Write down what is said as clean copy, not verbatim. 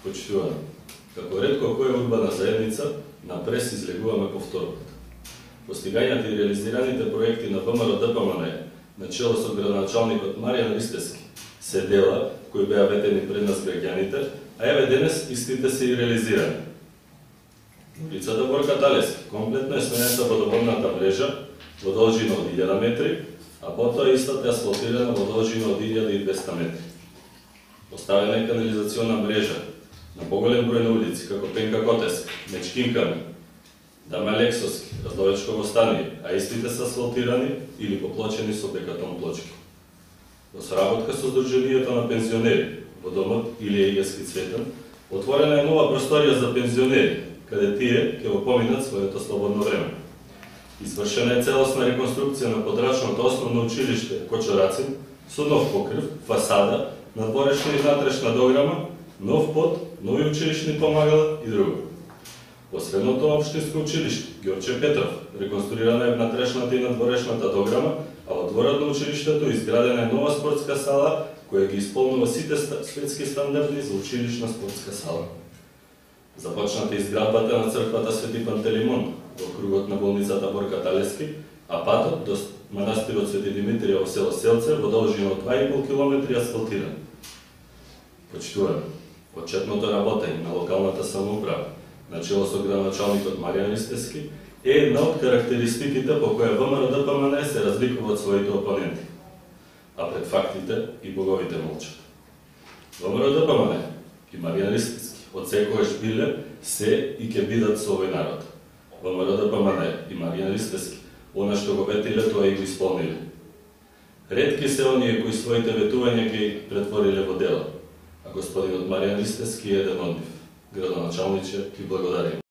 Почитувани, како ретко која урбана заедница, на прес излегуваме повторката. Постигањата и реализираните проекти на ВМРО-ДПМНЕ, начело со градоначалникот Маријан Ристевски, се дела кои беа ветени пред нас граѓаните, а еве денес истите се и реализирани. Улицата Борка Талески комплетно е сменета водоводната мрежа во должина од 1000 метри, а потоа истата е асфалтирана во должина од 1200 метри. Поставена е канализациона мрежа на поголем број на улици, како Пенка Котеска, Мечкинками, Даме Лексовски, Раздовечково стание, а истите се асфалтирани или поплочени со бекатон плочки. Во соработка со Сдруженијето на пензионери во домот Илија Илијски Цветан, отворена е нова просторија за пензионери, каде тие ќе го поминат своето слободно време. Извршена е целосна реконструкција на подрачното основно училиште Кочорацин со нов покрив, фасада, надворешна и внатрешна дограма, нов под, нови училишни помагала и друго. Во средното општинско училиште Ѓорче Петров реконструирана е внатрешната и надворешната дограма, а во дворот на училиштето изградена е нова спортска сала која ги исполнува сите светски стандарди за училишна спортска сала. Започната изградбата на црквата Свети Пантелеймон во кругот на болницата Борка Талески, а патот до манастирот Свети Димитрија во село Селце во должина од 2,5 км асфалтиран. Почитувани, отчетното работење на локалната самоуправа, начело со градоначалникот Маријан Ристевски, е една од карактеристиките по која ВМРО-ДПМНЕ се разликува од своите опоненти, а пред фактите и боговите молчат. ВМРО-ДПМНЕ и Маријан Ристевски од секогаш биле, се и ќе бидат со овој народ. ВМРО-ДПМНЕ и Маријан Ристевски, она што го ветиле, тоа и го исполниле. Ретки се оние кои своите ветувања ги претвориле во дела, а господинот Маријан Ристевски е еден од нив. Градоначалниче, ви благодарим.